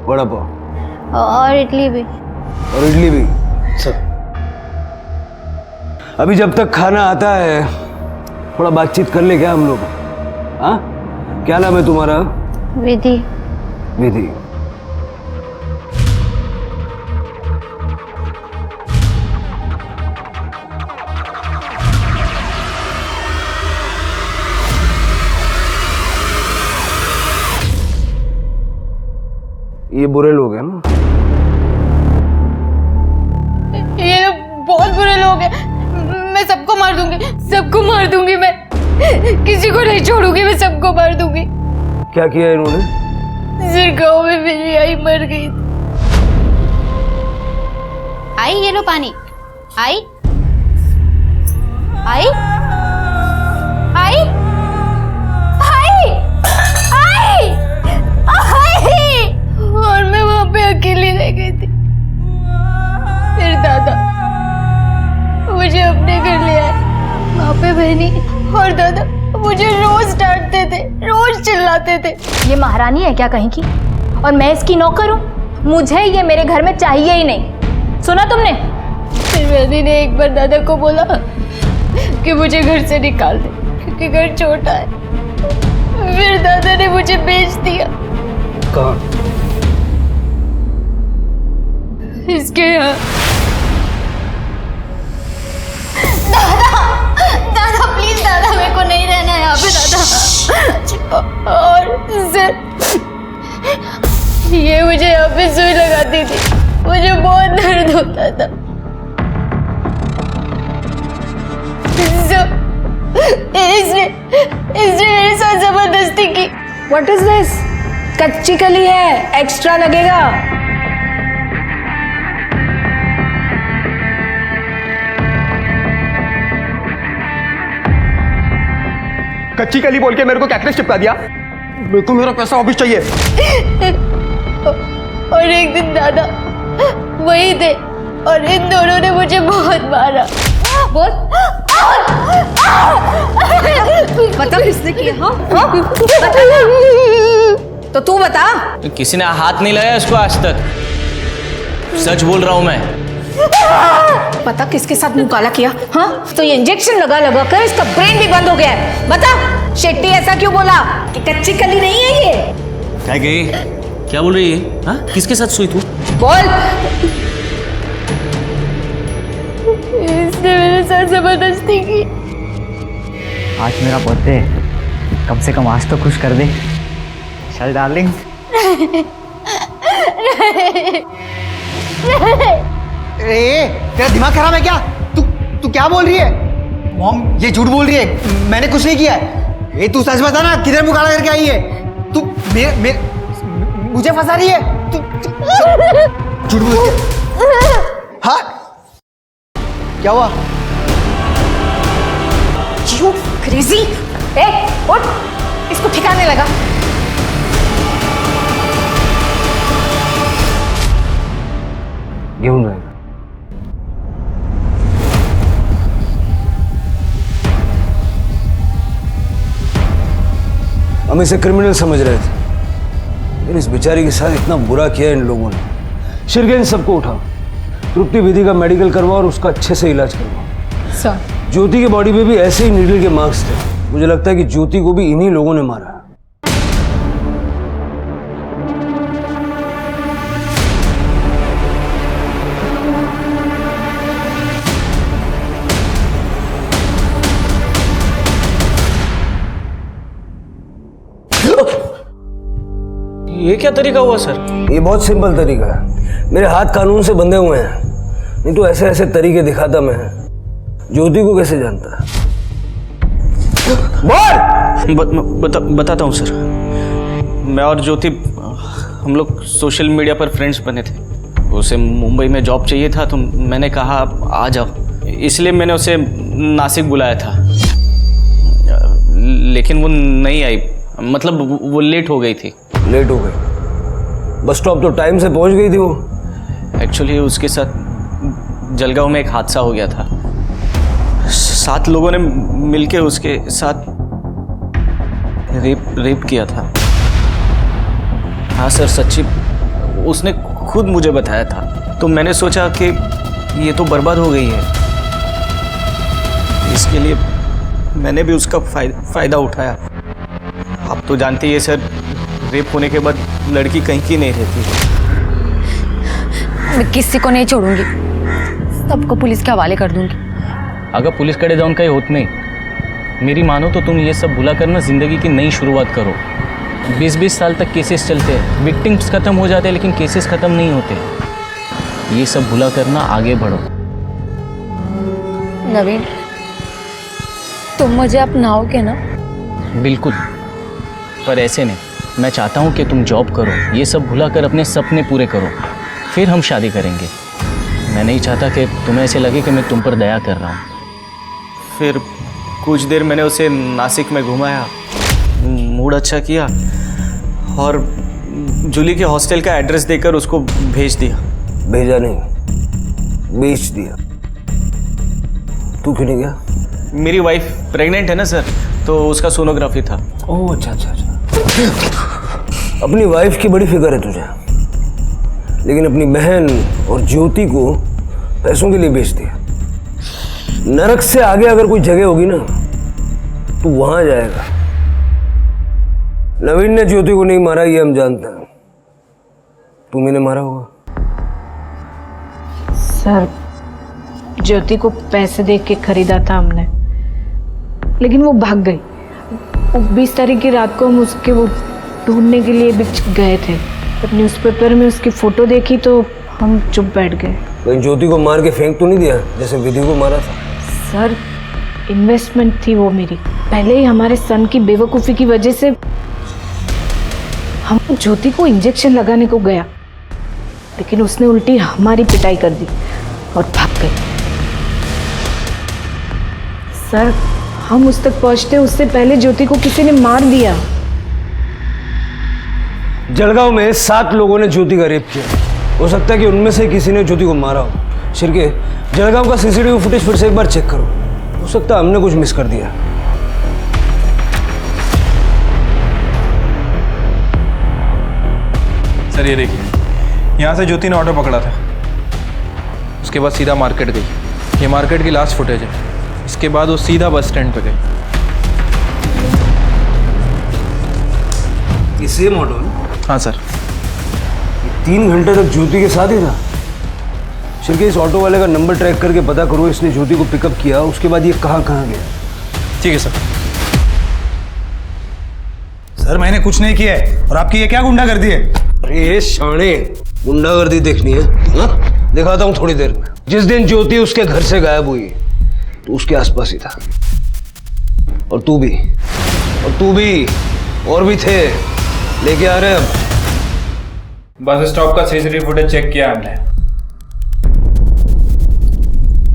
Speaker 9: वड़ा पाव
Speaker 4: और इडली भी।
Speaker 9: और इडली भी। सर अभी जब तक खाना आता है थोड़ा बातचीत कर ले क्या हम लोग? हाँ, क्या नाम है तुम्हारा?
Speaker 4: विधि।
Speaker 9: विधि। ये बुरे लोग हैं ना?
Speaker 1: ये बहुत बुरे लोग हैं, मैं सबको मार दूंगी, सबको मार दूंगी, मैं किसी को नहीं छोड़ूंगी, मैं सबको मार दूंगी।
Speaker 9: क्या किया इन्होंने?
Speaker 1: सिर गाँव में मेरी आई मर गई।
Speaker 4: आई ये लो पानी। आई आई आई आई आई आई।
Speaker 1: और मैं वहां पे अकेली रह गई थी। फिर दादा मुझे अपने घर ले आए। वहां पे बहनी और दादा मुझे रोज डांटते थे, रोज चिल्लाते थे।
Speaker 13: ये महारानी है क्या कहीं की? और मैं इसकी नौकर हूँ? मुझे ये मेरे घर में चाहिए ही नहीं। सुना तुमने?
Speaker 1: फिर बहनी ने एक बार दादा को बोला कि मुझे घर से निकाल दे क्योंकि घर छोटा है। फिर दादा ने मुझे बेच दिया।
Speaker 9: कहाँ?
Speaker 1: इसके यहाँ।
Speaker 4: दादा प्लीज दादा, मेरे को नहीं रहना है यहाँ पे दादा।
Speaker 1: और सर ये मुझे यहाँ पे सुई लगाती थी, मुझे बहुत दर्द होता था। इसने मेरे साथ जबरदस्ती की।
Speaker 15: What is this? कच्ची कली है, एक्स्ट्रा लगेगा।
Speaker 7: कच्ची कली बोल के मेरे को कैक्टस चिपका दिया. मेरे को मेरा पैसा वापस चाहिए.
Speaker 1: और एक दिन दादा वही थे और इन दोनों ने मुझे बहुत मारा।
Speaker 13: बोल, बता किसने किया? हाँ? तो तू बता।
Speaker 5: तो किसी ने हाथ नहीं लगाया इसको आज तक, सच बोल रहा हूं मैं।
Speaker 13: पता किसके साथ मुंह काला किया? हाँ, तो ये इंजेक्शन लगा लगा कर इसका ब्रेन भी बंद हो गया है। बता शेट्टी ऐसा क्यों बोला कि कच्ची कली नहीं है ये?
Speaker 5: क्या गई? क्या बोल रही है? हाँ, किसके साथ सोई तू?
Speaker 13: बोल।
Speaker 1: इसने मेरे साथ जबरदस्ती की।
Speaker 11: आज मेरा बर्थडे है, कम से कम आज तो खुश कर दे. चल डार्लिंग.
Speaker 14: ए, तेरा दिमाग खराब है क्या? तू क्या बोल रही है? मॉम ये झूठ बोल रही है, मैंने कुछ नहीं किया है. ए तू सच बता ना, किधर मुंह काला करके आई है? तू मुझे फंसा रही है? तू झूठ बोल रही है. हाँ क्या हुआ?
Speaker 13: You crazy! ए उठ, इसको ठिकाने लगा.
Speaker 9: घेऊन जाएगा. हम इसे क्रिमिनल समझ रहे थे, लेकिन इस बेचारी के साथ इतना बुरा किया इन लोगों ने. शिरगेन सबको उठाओ, तृप्ति विधि का मेडिकल करवाओ और उसका अच्छे से इलाज करवाओ.
Speaker 10: सर,
Speaker 9: ज्योति की बॉडी पे भी ऐसे ही नीडल के मार्क्स थे. मुझे लगता है कि ज्योति को भी इन्हीं लोगों ने मारा.
Speaker 5: ये क्या तरीका हुआ सर?
Speaker 9: ये बहुत सिंपल तरीका है, मेरे हाथ कानून से बंधे हुए हैं, नहीं तो ऐसे ऐसे तरीके दिखाता मैं ज्योति को कैसे जानता?
Speaker 5: बताता हूँ सर। मैं और ज्योति हम लोग सोशल मीडिया पर फ्रेंड्स बने थे। उसे मुंबई में जॉब चाहिए था तो मैंने कहा आ जाओ, इसलिए मैंने उसे नासिक बुलाया था, लेकिन वो नहीं आई, मतलब वो लेट हो गई थी।
Speaker 9: लेट हो गई? बस स्टॉप तो टाइम से पहुंच गई थी वो।
Speaker 5: एक्चुअली उसके साथ जलगांव में एक हादसा हो गया था। 7 लोगों ने मिलके उसके साथ रेप किया था। हाँ सर, सच्ची, उसने खुद मुझे बताया था। तो मैंने सोचा कि ये तो बर्बाद हो गई है, इसके लिए मैंने भी उसका फ़ायदा उठाया। आप तो जानते ही है सर, रेप होने के बाद लड़की कहीं की नहीं रहती।
Speaker 13: मैं किसी को नहीं छोड़ूंगी, सबको पुलिस के हवाले कर दूंगी।
Speaker 5: अगर पुलिस कड़े जाऊन का ही होत नहीं, मेरी मानो तो तुम ये सब भुला करना ज़िंदगी की नई शुरुआत करो। 20-20 साल तक केसेस चलते हैं, विक्टिम्स ख़त्म हो जाते हैं लेकिन केसेस ख़त्म नहीं होते। ये सब भुला करना, आगे बढ़ो।
Speaker 13: नवीन, तुम मुझे अपनाओगे ना?
Speaker 5: बिल्कुल, पर ऐसे नहीं। मैं चाहता हूँ कि तुम जॉब करो, ये सब भुला कर अपने सपने पूरे करो, फिर हम शादी करेंगे। मैं नहीं चाहता कि तुम्हें ऐसे लगे कि मैं तुम पर दया कर रहा हूँ। फिर कुछ देर मैंने उसे नासिक में घुमाया, मूड अच्छा किया और जूली के हॉस्टल का एड्रेस देकर उसको भेज दिया।
Speaker 9: भेजा नहीं, बेच दिया। तू क्यों नहीं गया?
Speaker 5: मेरी वाइफ प्रेग्नेंट है ना सर, तो उसका सोनोग्राफी था।
Speaker 9: ओह अच्छा अच्छा अच्छा। अपनी वाइफ की बड़ी फिक्र है तुझे, लेकिन अपनी बहन और ज्योति को पैसों के लिए बेच दिया। नरक से आगे अगर कोई जगह होगी ना तो वहां जाएगा। नवीन ने ज्योति को नहीं मारा, ये हम जानते हैं। तुम इन्हें मारा होगा।
Speaker 15: सर, ज्योति को पैसे दे के खरीदा था हमने, लेकिन वो भाग गई। 20 तारीख की रात को हम उसके वो ढूंढने के लिए भी गए थे। जब न्यूज़पेपर में उसकी फ़ोटो देखी तो हम चुप बैठ गए।
Speaker 9: कहीं ज्योति को मार के फेंक तो नहीं दिया जैसे विधि को मारा था?
Speaker 15: सर, इन्वेस्टमेंट थी वो मेरी। पहले ही हमारे सन की बेवकूफ़ी की वजह से हम ज्योति को इंजेक्शन लगाने को गया, लेकिन उसने उल्टी हमारी पिटाई कर दी और भाग गई। सर, हम उस तक पहुंचते उससे पहले ज्योति को किसी ने मार दिया।
Speaker 9: जलगांव में 7 लोगों ने ज्योति का रेप किया। हो सकता है कि उनमें से किसी ने ज्योति को मारा हो। शिरके, जलगांव का सीसीटीवी फुटेज फिर से एक बार चेक करो, हो सकता है हमने कुछ मिस कर दिया।
Speaker 8: सर ये देखिए, यहाँ से ज्योति ने ऑटो पकड़ा था, उसके बाद सीधा मार्केट गई। ये मार्केट की लास्ट फुटेज है। इसके बाद वो सीधा बस स्टैंड पे गई।
Speaker 9: ये सेम ऑटो है?
Speaker 8: हाँ सर।
Speaker 9: 3 घंटे तक ज्योति के साथ ही था। शिरके, इस ऑटो वाले का नंबर ट्रैक करके पता करो इसने ज्योति को पिकअप किया, उसके बाद ये कहाँ गया।
Speaker 8: ठीक है सर।
Speaker 12: सर, मैंने कुछ नहीं किया है और आपकी ये क्या गुंडागर्दी है?
Speaker 9: अरे शाणे, गुंडागर्दी देखनी है ना? दिखाता हूँ थोड़ी देर में। जिस दिन ज्योति उसके घर से गायब हुई तो उसके आसपास ही था, और तू भी, और भी थे। लेके आ रहे हैं अब।
Speaker 8: बस स्टॉप का सीसीटीवी फुटेज चेक किया हमने।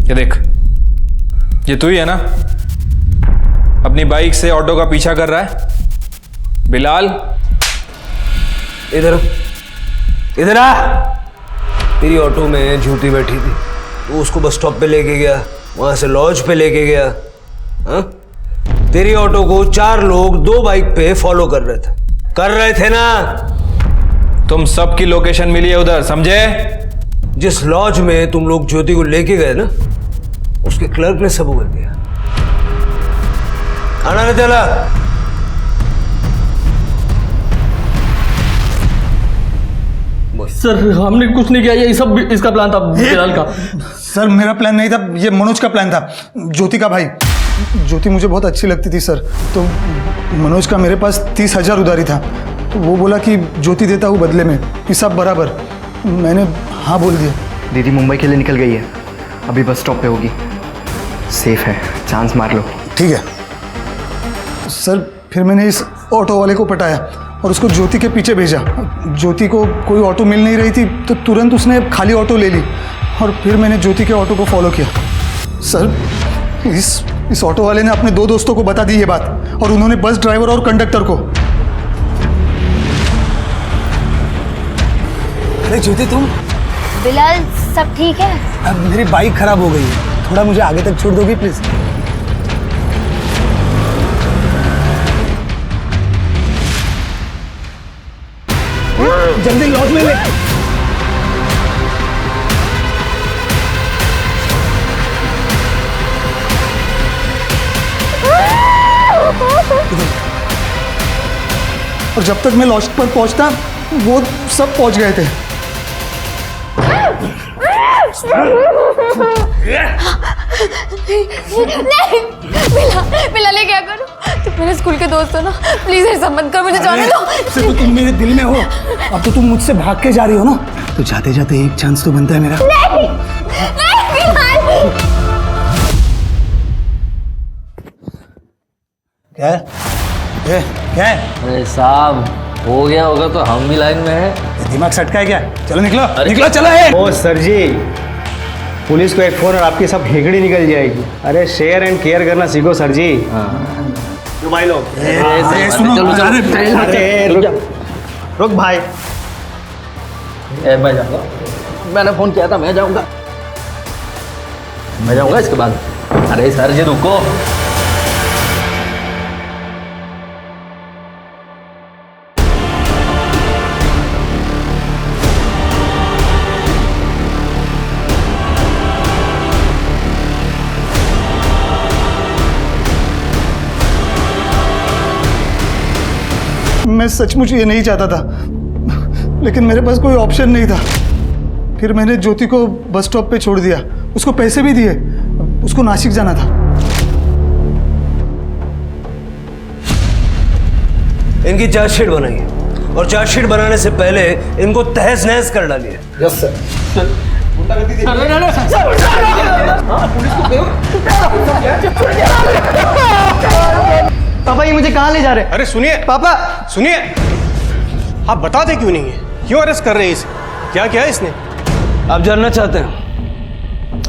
Speaker 8: ये देख, ये तू ही है ना अपनी बाइक से ऑटो का पीछा कर रहा है? बिलाल,
Speaker 9: इधर आ। तेरी ऑटो में ज्योति बैठी थी, तो उसको बस स्टॉप पे लेके गया, वहां से लॉज पे लेके गया। हाँ? तेरी ऑटो को 4 लोग 2 बाइक पे फॉलो कर रहे थे ना?
Speaker 8: तुम सबकी लोकेशन मिली है उधर, समझे?
Speaker 9: जिस लॉज में तुम लोग ज्योति को लेके गए ना, उसके क्लर्क ने सब कर दिया। आना रे चला।
Speaker 12: सर, हमने कुछ नहीं किया, ये सब इसका प्लान था, बिलाल का। सर, मेरा प्लान नहीं था, ये मनोज का प्लान था, ज्योति का भाई। ज्योति मुझे बहुत अच्छी लगती थी सर, तो मनोज का मेरे पास 30,000 उधारी था। वो बोला कि ज्योति देता हूँ बदले में, कि सब बराबर। मैंने हाँ बोल दिया।
Speaker 14: दीदी मुंबई के लिए निकल गई है, अभी बस स्टॉप पे होगी। सेफ है, चांस मार लो।
Speaker 12: ठीक है सर। फिर मैंने इस ऑटो वाले को पटाया और उसको ज्योति के पीछे भेजा। ज्योति को कोई ऑटो मिल नहीं रही थी तो तुरंत उसने खाली ऑटो ले ली और फिर मैंने ज्योति के ऑटो को फॉलो किया। सर इस ऑटो वाले ने अपने 2 दोस्तों को बता दी ये बात और उन्होंने बस ड्राइवर और कंडक्टर को।
Speaker 9: अरे ज्योति तुम?
Speaker 4: बिलाल सब ठीक है?
Speaker 9: अब मेरी बाइक खराब हो गई है, थोड़ा मुझे आगे तक छोड़ दोगी प्लीज? जल्दी लॉज में ले।
Speaker 12: और जब तक मैं लॉज पर पहुंचता वो सब पहुंच गए थे।
Speaker 1: नहीं बिलाल ये क्या करूं? तुम मेरे स्कूल के दोस्त हो ना, प्लीज ऐसा मत कर, मुझे जाने दो।
Speaker 9: सिर्फ तो तुम मेरे दिल में हो, अब तो तुम मुझसे भाग के जा रही हो ना, तो जाते जाते एक चांस तो बनता है मेरा।
Speaker 1: नहीं बिलाल।
Speaker 9: क्या क्या है?
Speaker 16: अरे साहब हो गया होगा तो हम भी लाइन में है।
Speaker 9: दिमाग सटका है क्या? चलो निकलो निकलो, चलो है।
Speaker 2: ओ सर जी, पुलिस को एक फोन और आपकी सब हेगड़ी निकल जाएगी। अरे शेयर एंड केयर करना सीखो सर जी।
Speaker 7: जो भाई लोग
Speaker 2: रुक भाई।
Speaker 16: मैं जाऊंगा, मैंने फोन किया था, मैं जाऊंगा इसके बाद। अरे सर जी रुको।
Speaker 12: मैं सचमुच ये नहीं चाहता था, लेकिन मेरे पास कोई ऑप्शन नहीं था। फिर मैंने ज्योति को बस स्टॉप पे छोड़ दिया, उसको पैसे भी दिए, उसको नासिक जाना था।
Speaker 9: इनकी चार्जशीट बनाइए और चार्जशीट बनाने से पहले इनको तहस नहस कर डालिए।
Speaker 12: Yes sir.
Speaker 14: पापा ये मुझे कहाँ ले जा रहे हैं?
Speaker 6: अरे सुनिए
Speaker 14: पापा
Speaker 6: सुनिए, आप बताते क्यों नहीं है? क्यों अरेस्ट कर रहे हैं इसे? क्या किया है इसने?
Speaker 9: आप जानना चाहते हैं?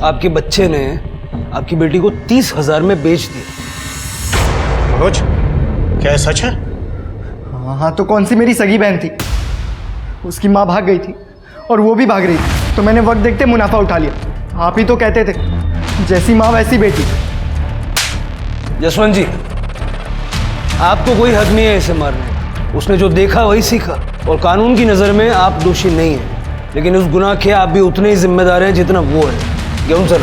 Speaker 9: आपके बच्चे ने आपकी बेटी को 30,000 में बेच दिया।
Speaker 6: मनोज क्या सच है?
Speaker 14: हाँ तो कौन सी मेरी सगी बहन थी? उसकी माँ भाग गई थी और वो भी भाग रही थी, तो मैंने वक्त देखते मुनाफा उठा लिया। आप ही तो कहते थे जैसी माँ वैसी बेटी।
Speaker 9: जसवंत जी, आपको कोई हक नहीं है इसे मारने। उसने जो देखा वही सीखा और कानून की नज़र में आप दोषी नहीं हैं, लेकिन उस गुनाह के आप भी उतने ही जिम्मेदार हैं जितना वो है। क्यों सर?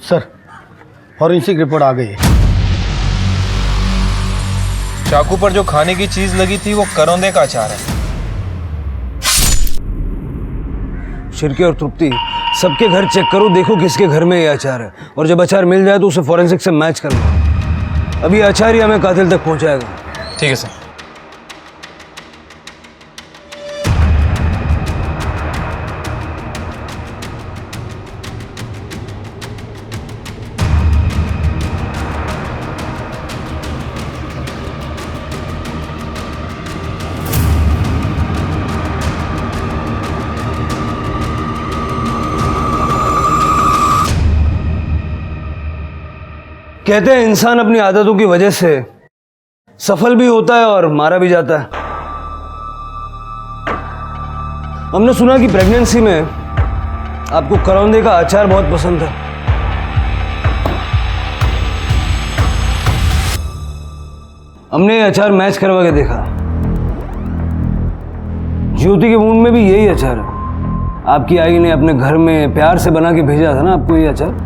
Speaker 7: सर फॉरेंसिक रिपोर्ट आ गई है।
Speaker 8: चाकू पर जो खाने की चीज लगी थी वो करौंदे का अचार है।
Speaker 9: शिरके और तृप्ति सबके घर चेक करो, देखो किसके घर में ये अचार है, और जब अचार मिल जाए तो उसे फॉरेंसिक से मैच कर लो। अभी अचार ही हमें कातिल तक पहुंचाएगा।
Speaker 8: ठीक है सर।
Speaker 9: कहते हैं इंसान अपनी आदतों की वजह से सफल भी होता है और मारा भी जाता है। हमने सुना कि प्रेगनेंसी में आपको करौंदे का अचार बहुत पसंद था। हमने ये अचार मैच करवा के देखा। ज्योति के मुंह में भी यही अचार है। आपकी आई ने अपने घर में प्यार से बना के भेजा था ना आपको ये अचार।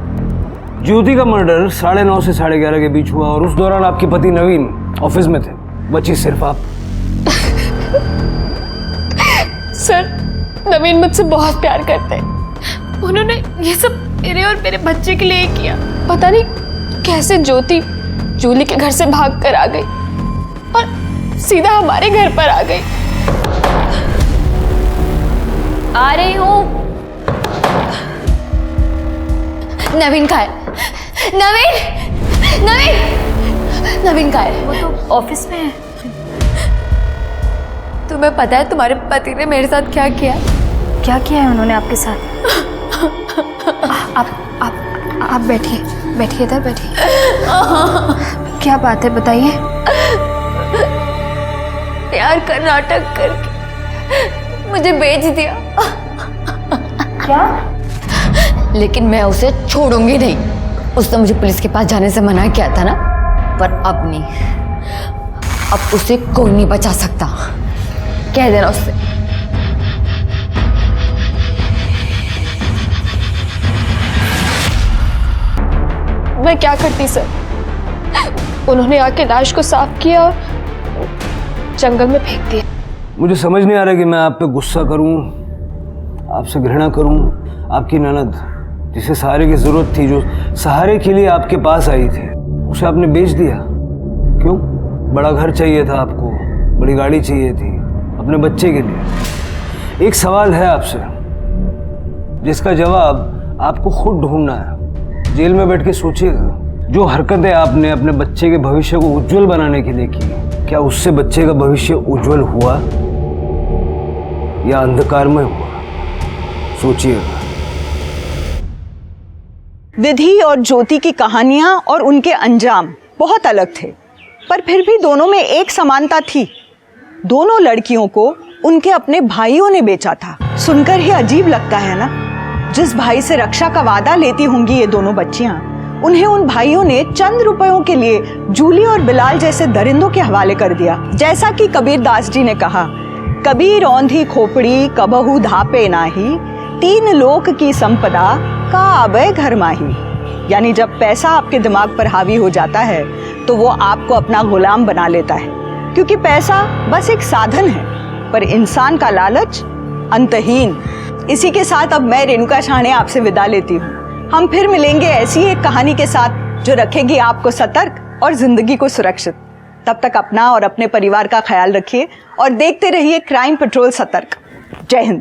Speaker 9: ज्योति का मर्डर 9:30 से 11:30 के बीच हुआ और उस दौरान आपके पति नवीन ऑफिस में थे, बची सिर्फ आप।
Speaker 1: सर नवीन मुझसे बहुत प्यार करते हैं, उन्होंने ये सब मेरे और मेरे बच्चे के लिए किया। पता नहीं कैसे ज्योति जूली के घर से भाग कर आ गई और सीधा हमारे घर पर आ गई।
Speaker 13: आ रही हूँ।
Speaker 1: नवीन कहाँ है? नवीन नवीन नवीन कहाँ है?
Speaker 13: वो तो ऑफिस में है।
Speaker 1: तुम्हें पता है तुम्हारे पति ने मेरे साथ क्या किया?
Speaker 13: क्या किया है उन्होंने आपके साथ? आप बैठिए इधर बैठिए। क्या बात है बताइए।
Speaker 1: प्यार का नाटक करके मुझे बेच दिया।
Speaker 13: क्या?
Speaker 17: लेकिन मैं उसे छोड़ूंगी नहीं। उसने मुझे पुलिस के पास जाने से मना किया था ना, पर अब नहीं। अब उसे कोई नहीं बचा सकता। कह देना उससे।
Speaker 1: मैं क्या करती सर? उन्होंने आके लाश को साफ किया और जंगल में फेंक दिया।
Speaker 9: मुझे समझ नहीं आ रहा कि मैं आप पे गुस्सा करूं, आपसे घृणा करूं। आपकी ननद जिसे सहारे की जरूरत थी, जो सहारे के लिए आपके पास आई थी, उसे आपने बेच दिया। क्यों? बड़ा घर चाहिए था आपको, बड़ी गाड़ी चाहिए थी अपने बच्चे के लिए। एक सवाल है आपसे जिसका जवाब आपको खुद ढूंढना है। जेल में बैठ के सोचिएगा, जो हरकतें आपने अपने बच्चे के भविष्य को उज्जवल बनाने के लिए की, क्या उससे बच्चे का भविष्य उज्जवल हुआ या अंधकार में हुआ? सोचिएगा।
Speaker 3: विधि और ज्योति की कहानियां और उनके अंजाम बहुत अलग थे, पर फिर भी दोनों में एक समानता थी। दोनों लड़कियों को उनके अपने भाइयों ने बेचा था। सुनकर ही अजीब लगता है ना। जिस भाई से रक्षा का वादा लेती होंगी ये दोनों बच्चियां, उन्हें उन भाइयों ने चंद रुपयों के लिए जूली और बिलाल जैसे दरिंदों के हवाले कर दिया। जैसा कि कबीर दास जी ने कहा, कबीर औंधी खोपड़ी कबहू धापे नाही, तीन लोक की संपदा का आबे घर माही। यानी जब पैसा आपके दिमाग पर हावी हो जाता है तो वो आपको अपना गुलाम बना लेता है, क्योंकि पैसा बस एक साधन है, पर इंसान का लालच अंतहीन। इसी के साथ अब मैं रेणुका शाहणे आपसे विदा लेती हूँ। हम फिर मिलेंगे ऐसी एक कहानी के साथ जो रखेगी आपको सतर्क और जिंदगी को सुरक्षित। तब तक अपना और अपने परिवार का ख्याल रखिए और देखते रहिए क्राइम पेट्रोल सतर्क। जय हिंद।